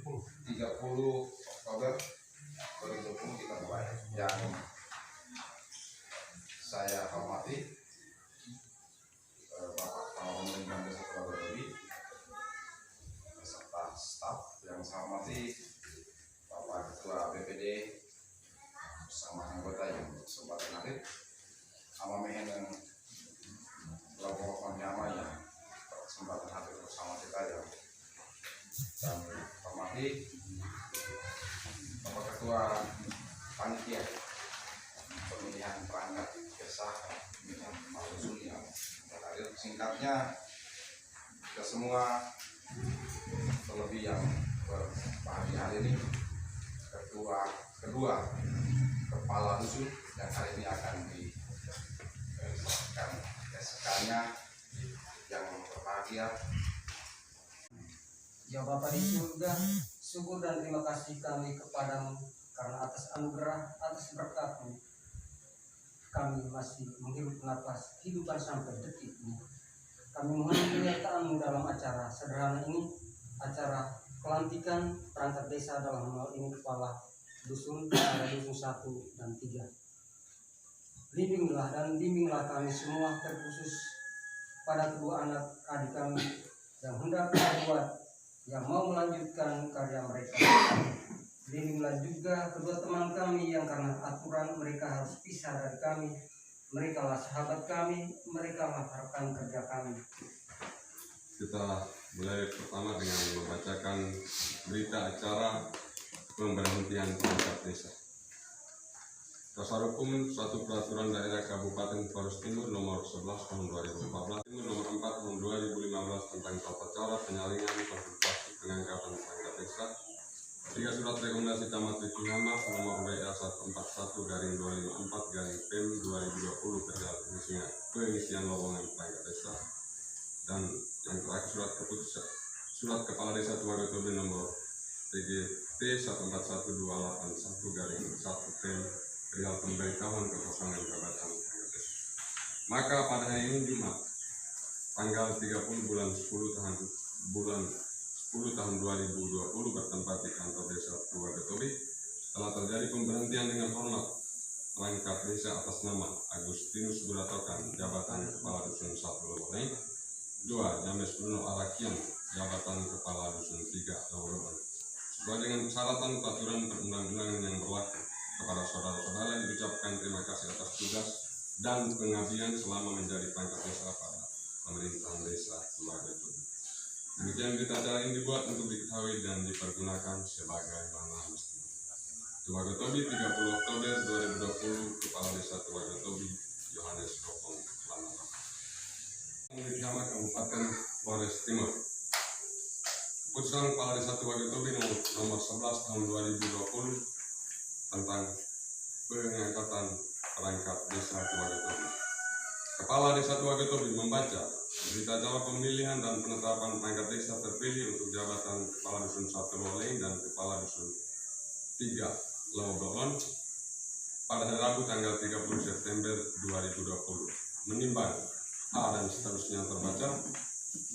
Oktober 2020 kita mulai. Yang saya hormati Bapak Pemerintahan Desa Tuagotobi beserta staf yang saya hormati, Bapak Ketua BPD bersama anggota yang kesempatan hadir, amamehen yang kelompok nyama yang kesempatan hadir bersama kita yang kami hormati, Bapak Ketua Panitia pemilihan perangkat desa pemilihan Malusun yang hadir. Singkatnya, kita semua terlebih yang berbahagia hari ini kedua kepala dusun yang hari ini akan diserahkan SK-nya yang berbahagia. Ya Bapa di surga, syukur dan terima kasih kami kepadamu karena atas anugerah, atas berkat-Mu kami masih menghirup napas kehidupan sampai detik ini. Kami mohon kenyataanmu dalam acara sederhana ini, acara pelantikan perangkat desa dalam hal ini kepala dusun, ada dusun 1 dan 3. Bimbinglah kami semua, terkhusus pada kedua anak adik kami yang hendak berbuat, yang mau melanjutkan karya mereka. Bimbinglah juga kedua teman kami yang karena aturan mereka harus pisah dari kami. Mereka lah sahabat kami, mereka lah rekan kerja kami. Kita mulai pertama dengan membacakan berita acara pemberhentian perangkat desa. Dasar Hukum Suatu Peraturan Daerah Kabupaten Flores Timur Nomor 11 Tahun 2014, Nomor 4 Tahun 2015 tentang tata cara penyaringan konsultasi pengangkatan perangkat desa. 3 Surat Rekomendasi Camat Titihama Nomor WA 141/2054/PEM 2020 perihal pengisian lowongan perangkat desa. Dan yang terakhir Surat Kepala Desa Tuagotobi Nomor TGT 141281/1 perihal pemberitahuan kekosongan jabatan perangkat desa. Maka pada hari ini Jumat tanggal 30 bulan 10 tahun 2020 bertempat di kantor desa Tuagotobi telah terjadi pemberhentian dengan hormat perangkat desa atas nama Agustinus Buratokan jabatan Kepala Dusun 1 Lowoleng, 2 James Bruno Arakian jabatan Kepala Dusun 3 Lowoleng. Sesuai dengan persyaratan peraturan perundang-undangan yang berlaku, kepada saudara-saudara diucapkan terima kasih atas tugas dan pengabdian selama menjadi perangkat desa pada pemerintahan desa Tuagotobi. Demikian berita acara ini dibuat untuk diketahui dan dipergunakan sebagaimana mestinya. Tuagotobi 30 Oktober 2020, Kepala Desa Tuagotobi Yohanes Kopong Lamara. Titihama Kabupaten Flores Timur. Keputusan Kepala Desa Tuagotobi nomor 11 tahun 2020 tentang pengangkatan perangkat desa Tuagotobi. Kepala Desa Tuagotobi membaca berita acara pemilihan dan penetapan perangkat desa terpilih untuk jabatan Kepala Dusun 1 Lowoleng dan Kepala Dusun 3 Lowoleng pada hari Rabu tanggal 30 September 2020. Menimbang A dan seterusnya terbaca,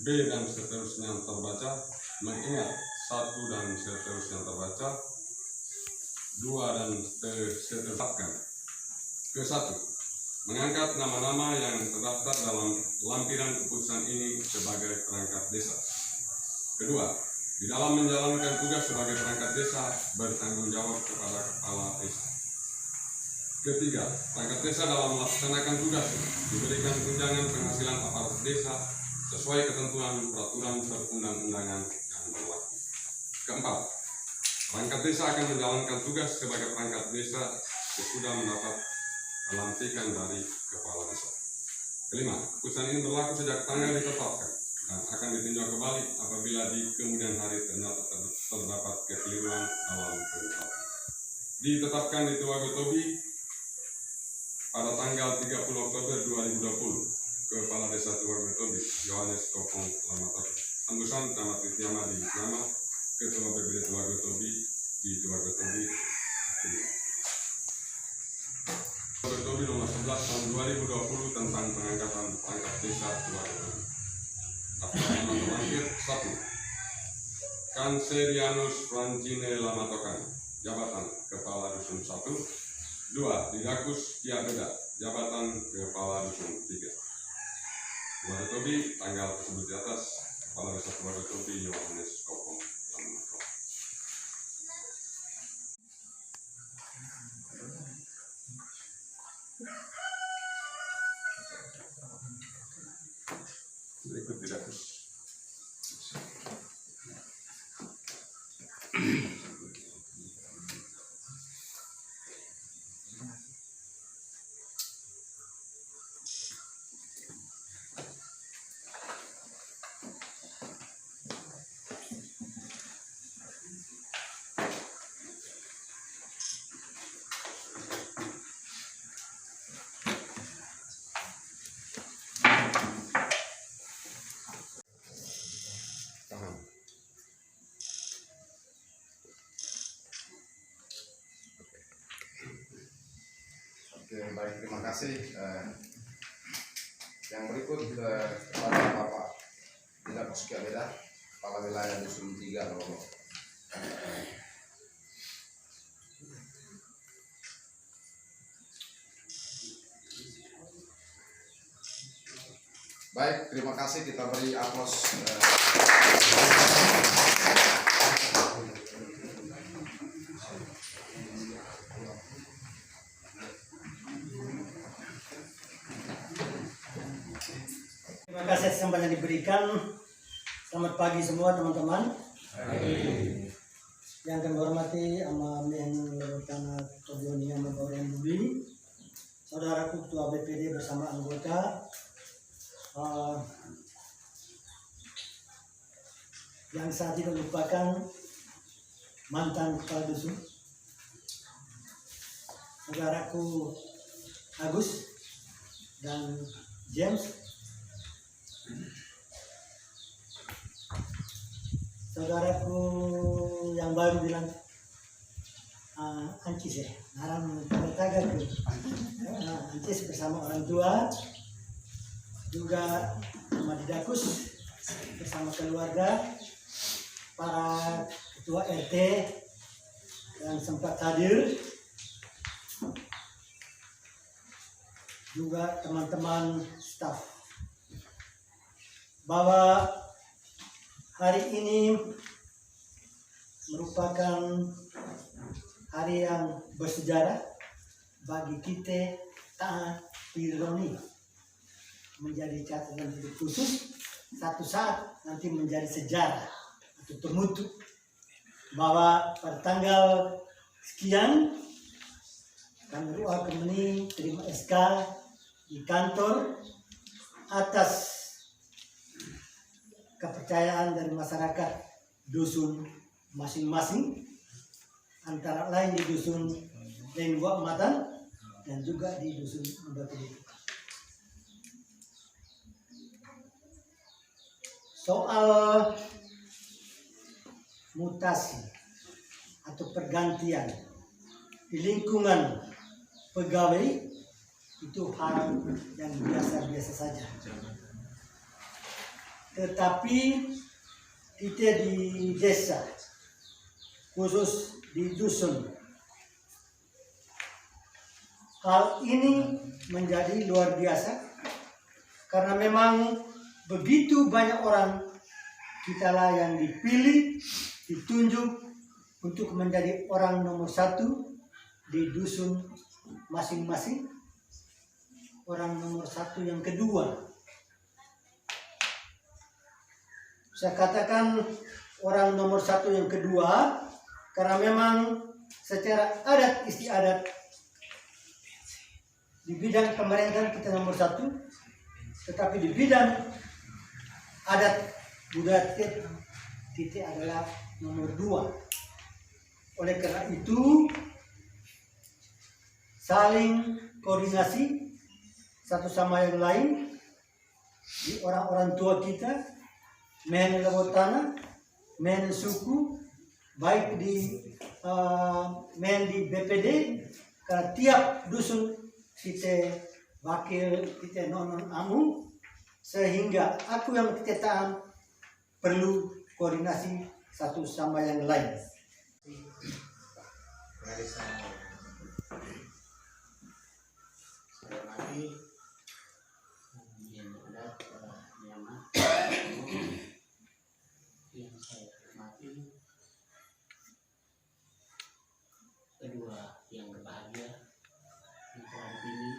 B dan seterusnya terbaca, mengingat 1 dan seterusnya terbaca, 2 dan seterusnya. Ke-1, mengangkat nama-nama yang terdaftar dalam lampiran keputusan ini sebagai perangkat desa. Kedua, di dalam menjalankan tugas sebagai perangkat desa bertanggung jawab kepada kepala desa. Ketiga, perangkat desa dalam melaksanakan tugas diberikan tunjangan penghasilan aparat desa sesuai ketentuan peraturan perundang-undangan yang berlaku. Keempat, perangkat desa akan menjalankan tugas sebagai perangkat desa sesudah mendapat pelantikan dari kepala desa. Kelima, keputusan ini berlaku sejak tanggal ditetapkan dan akan ditinjau kembali apabila di kemudian hari ternyata terdapat kekeliruan dalam penetapan. Ditetapkan di Tuagotobi pada tanggal 30 Oktober 2020, Kepala Desa Tuagotobi Yohanes Kopong Lamara, tembusan Camat Titihama di Nama, Ketua BPD Tuagotobi di Tuagotobi. Tuagotobi nomor 11 tahun 2020 tentang pengangkatan perangkat desa Tuagotobi. Daftar nama terlampir 1. Kanserianus Francine Lamatokan, jabatan Kepala Dusun 1. 2. Didakus Kia Beda, jabatan Kepala Dusun 3. Wakatobi, tanggal tersebut di atas, Kepala Desa Wakatobi Yohanes Kopong Lamatokan. Berikut didakus. Tahan. Oke, baik, terima kasih. Yang berikut kepada Bapak Didakus Kia Beda, Kepala Wilayah Dusun 3 Lolo. Baik, terima kasih, kita beri aplaus. Terima kasih kesempatan yang diberikan. Selamat pagi semua teman-teman. Yang kami hormati Ama Menlu Tanah Tobioni Membaurian Budi, Saudara Ketua BPD bersama anggota, yang saya tidak lupakan mantan kepala dusun, saudaraku Agus dan James, saudaraku yang baru bilang Ancis ya, haram tagar Ancis bersama orang tua, juga Didakus bersama keluarga, para ketua RT yang sempat hadir, juga teman-teman staf, bahwa hari ini merupakan hari yang bersejarah bagi kita taat Pironi, menjadi catatan hidup khusus, satu saat nanti menjadi sejarah atau temutu, bahwa pada tanggal sekian kami Ruah Kemeni terima SK di kantor atas kepercayaan dari masyarakat dusun masing-masing, antara lain di dusun Lengguak Matan dan juga di dusun Mbapede. Soal mutasi atau pergantian di lingkungan pegawai itu hal yang biasa-biasa saja. Tetapi kita di desa, khusus di dusun, hal ini menjadi luar biasa karena memang begitu banyak orang kitalah yang dipilih, ditunjuk untuk menjadi orang nomor 1 di dusun masing-masing, orang nomor 1 yang kedua. Saya katakan orang nomor 1 yang kedua karena memang secara adat istiadat di bidang pemerintahan kita nomor 1, tetapi di bidang adat budaya kita adalah nomor 2. Oleh karena itu saling koordinasi satu sama yang lain di orang-orang tua kita, men lewat tanah, men suku, baik di men di BPD, karena tiap dusun kita wakil kita nonon amu, sehingga aku yang kita tahan perlu koordinasi satu sama yang lain. Saya mati yang adat nyaman yang saya hormati, kedua yang berbahagia yang telah dipilih,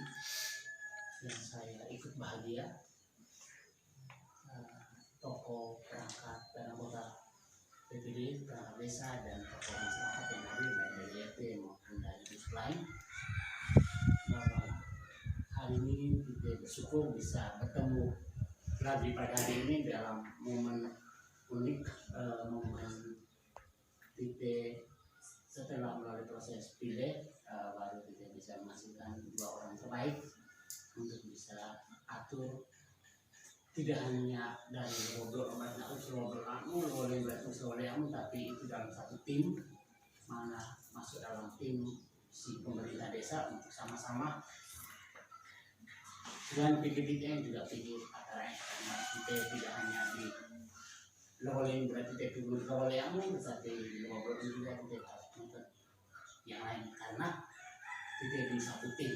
yang saya ikut bahagia, tokoh perangkat dan anggota PPD, perangkat desa dan tokoh masyarakat yang hadir dari RT maupun dari desa lain, bahwa hari ini kita bersyukur bisa bertemu lagi pada hari ini dalam momen unik, momen kita setelah melalui proses pilih baru kita bisa menghasilkan 2 orang terbaik untuk bisa atur tidak hanya dari ngobrol tapi itu dalam satu tim, mana masuk dalam tim si pemerintah desa untuk sama-sama dan pikir-pikir juga pikir antara kita tidak hanya di loleng berarti kita pikir loleng tetapi ngobrol juga kita harus nonton yang lain karena kita di satu tim.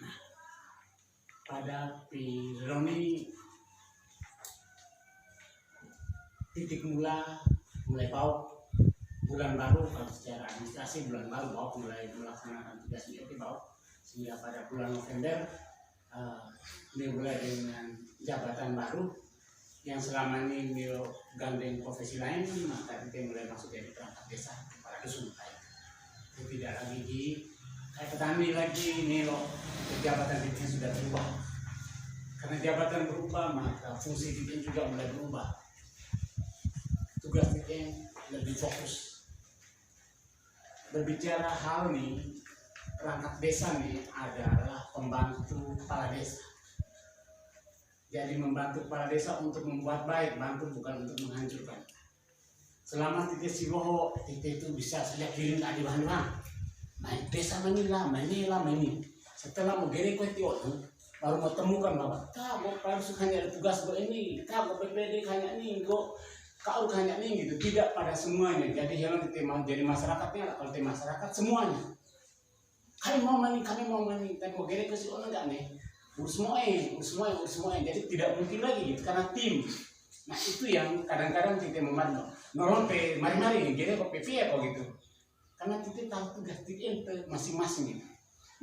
Nah, pada Pironi titik mulai bau bulan baru, kalau secara administrasi bulan baru bau mulai melaksanakan tugas di bau, sehingga pada bulan November dimulai dengan jabatan baru yang selama ini Milo gandeng profesi lain, maka kita mulai masuk dari perangkat desa pada dusun kayak itu tidak lagi di kayak petani lagi Milo, jabatan kita sudah berubah. Karena jabatan berubah maka fungsi kita juga mulai berubah. Tugas kita lebih fokus. Berbicara hal ini, perangkat desa nih adalah pembantu kepala desa. Jadi membantu kepala desa untuk membuat baik, bantu bukan untuk menghancurkan. Selama kita siwoho, kita itu bisa sejak kirim ke adiwan-adiwan. Main desa manilah, mani. Setelah mau gere kau baru mau temukan bahwa kau harus hanya ada tugas gue ini, kau PPD hanya ini, kau hanya ini gitu. Tidak pada semuanya. Jadi yang kita mau jadi masyarakatnya, kalau kita masyarakat semuanya. Kami mau mani, tapi mau gere ke si orang enggak nih. Urus semuanya. Jadi tidak mungkin lagi gitu karena tim. Nah itu yang kadang-kadang kita membantu. Nolong pe mari-mari nih, gere kok PP ya kok gitu. Karena kita tahu tugas kita masing-masing gitu.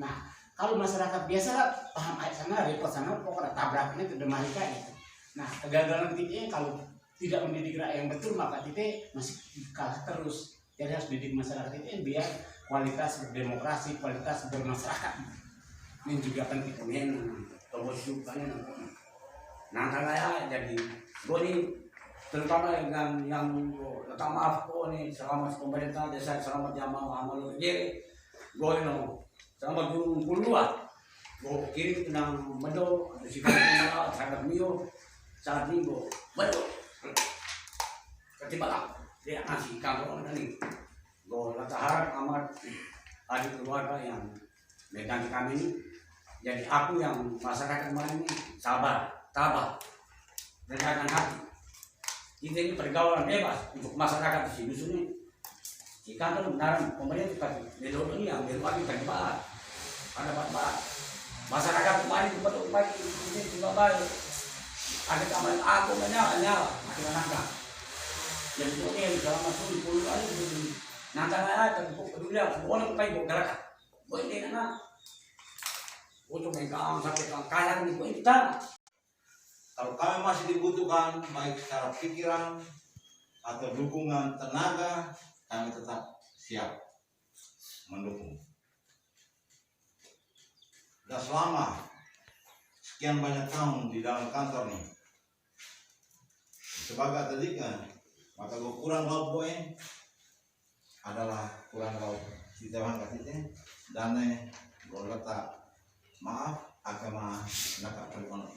Nah kalau masyarakat biasa paham ayat sana, repot sana, pokoknya tabraknya itu demarika gitu. Nah kegagalan kita kalau tidak mendidik rakyat yang betul maka kita masih kalah terus. Jadi harus didik masyarakat kita biar kualitas berdemokrasi, kualitas bermasyarakat. Ini juga penting kemudian tombol syukurnya nah saya jadi gue nih terutama yang minta maaf kok nih selamat pemerintah desa, selamat jamaah amal jadi gue nih selamat dulu gue kirim tentang medo atau sikap terhadap mio saat ini gue medo ketimbang dia ngasih kamu nih gue harap amat adik keluarga yang mengganti kami ini. Jadi aku yang masyarakat kemarin ini sabar, tabah, rendahkan hati. Kita ini pergaulan bebas untuk masyarakat di sini dusun ini. Jika kan benar pemerintah belok ini yang belok lagi terlibat, ada baik. Masyarakat kemarin betul baik ini juga baik. Ada kamar aku menyala, masih nangka. Yang ini selama 10 hari itu nangka aja, peduli aku boleh pakai gerakan. Boleh nana. Untuk megang sampai kaya nih kita. Kalau kami masih dibutuhkan baik secara pikiran atau dukungan tenaga, kami tetap siap mendukung. Dan selama sekian banyak tahun di dalam kantor nih, sebagai atletika, maka gue kurang laut boy adalah kurang laut kita bangga kita dan gue letak maaf agama nakak perikono.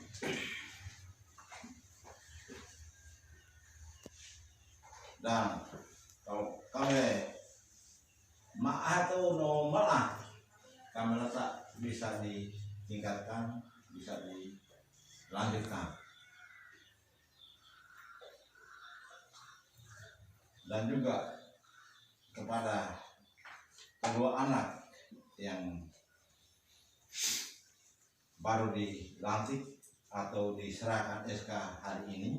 Dan kalau kami maaf itu no malah kami letak bisa ditingkatkan, bisa dilanjutkan. dan juga kepada kedua anak yang baru dilantik atau diserahkan SK hari ini,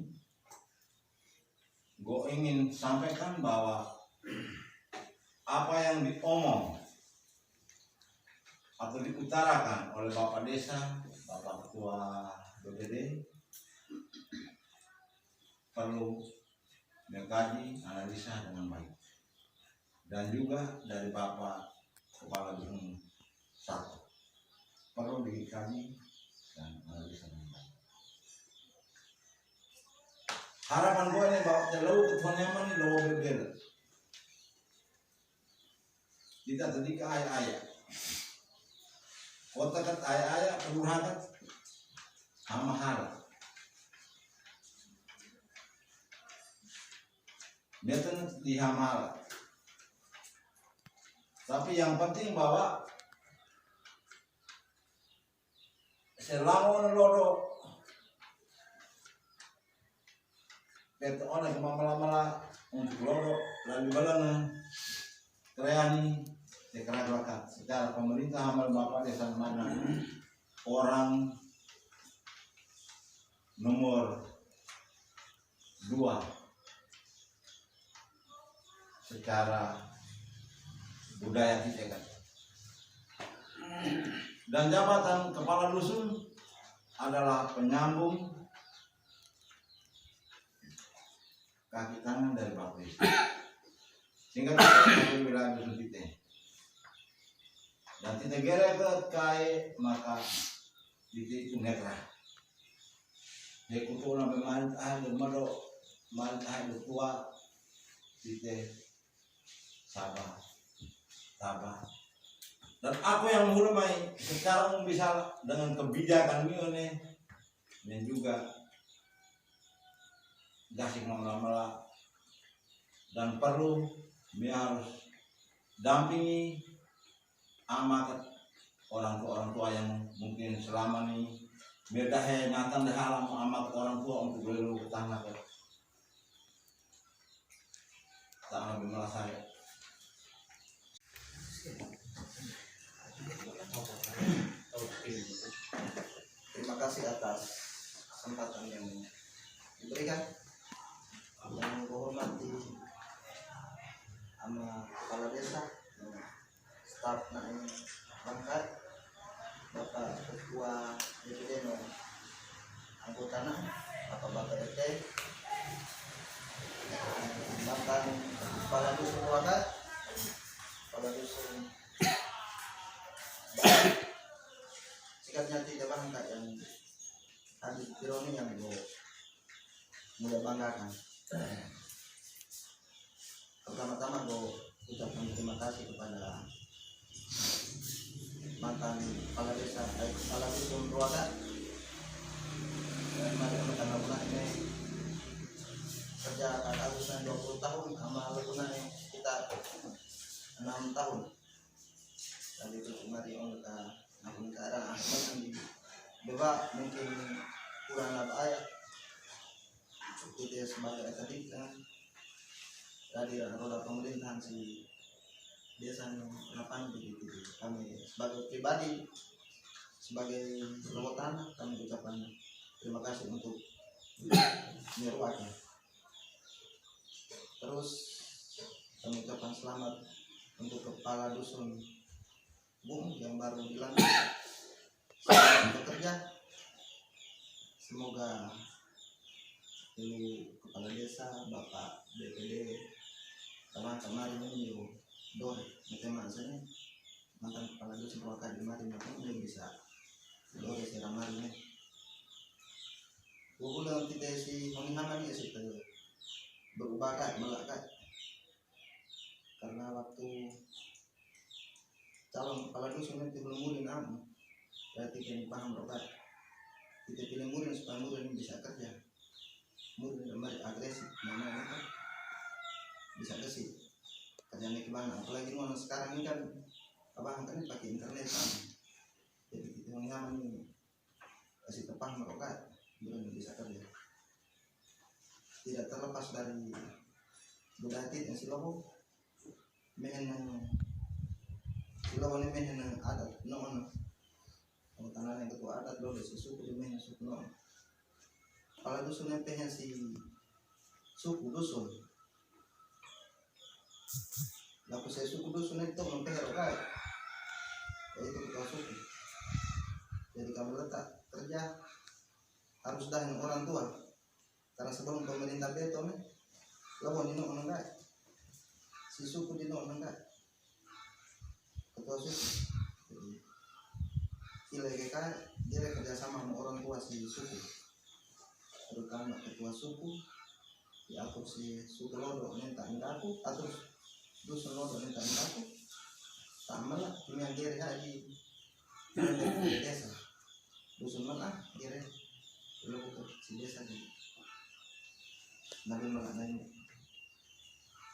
gue ingin sampaikan bahwa apa yang diomong atau diutarakan oleh Bapak Desa, Bapak Ketua BPD perlu dikaji, analisa dengan baik, dan juga dari Bapak Kepala Dusun 1 perlu dikaji dan analisa dengan baik. Harapan gue ini bahwa terlalu ketuanya ini lo berbeda. Kita tadi ke ayah-ayah, kota kat ayah-ayah kelurahan sama hal. Betul di Hamal. Tapi yang penting bahwa selama lodo betul orang kemamala untuk lodo lalu balana kreani sekarang secara pemerintah Hamal Bapak Desa mana orang nomor 2 secara budaya kita kan. Dan jabatan kepala dusun adalah penyambung kaki tangan dari Bapak Desa. Sehingga kita wilayah dusun kita. Dan kita geret kai maka itu netral. Dia kutu sampai mantah, demado mantah tua kita sabar. Dan aku yang mulai sekarang bisa dengan kebijakan ini dan juga gasik lama-lama dan perlu harus dampingi amat orang tua yang mungkin selama ini beda nyata dah alam amat orang tua untuk beli tanah ke tanah bimala saya. Terima kasih atas kesempatan yang diberikan. Yang menghormati sama kepala desa, staf naik pangkat, Bapak Ketua DPD anggota Bapak RT, mantan kepala dusun Wakat, kepala dusun sikapnya tidak bangga yang hadir Pironi yang mulai banggakan. Pertama-tama ucapkan terima kasih kepada mantan kepala desa, kepala dusun Ruaga. Mari kita lakukan ini kerja kakak 20 tahun sama lakukan kita 6 tahun. Dan itu mari kita namun keadaan yang dibawa mungkin kurang ayat itu sebagai tadi kan dari roda pemerintahan si desa kenapa begitu kami sebagai pribadi sebagai anggota kami ucapkan terima kasih untuk menyeruaknya. Terus kami ucapkan selamat untuk kepala dusun Bung yang baru dilantik bekerja. Semoga Ibu Kepala Desa, Bapak BPD, kemarin ini dor tema saya mantan Kepala Dusun Purwakarta kemarin ini bisa dor seramarinya. Bukan tidak si pengalaman ya sih berubah kan melakat karena waktu calon kepala dusun itu belum murid berarti kita paham rokat kita pilih murid supaya murid ini bisa kerja murid yang agresif mana kan bisa gesih kerjanya gimana apalagi mau sekarang ini kan abang kan pakai internet kan jadi kita nyaman ini kasih paham rokat murid bisa kerja tidak terlepas dari budaya yang silawo mehen yang silawo ini mehen yang adat non tanah yang ketua adat lo si suku di mehen suku non kalau dusun yang pengen si suku dusun laku saya suku dusun itu mempengaruhi kaya itu ketua suku jadi kamu letak kerja harus dengan orang tua karena sebelum pemerintah beto nih lo dino enggak si suku dino enggak ketua suku ilegal dia kerjasama sama orang tua si suku terutama ketua suku diatur si suku lodo minta aku atau dusun lodo minta aku sama lah punya diri haji desa dusun mana diri lo butuh si desa di nabi malah nanya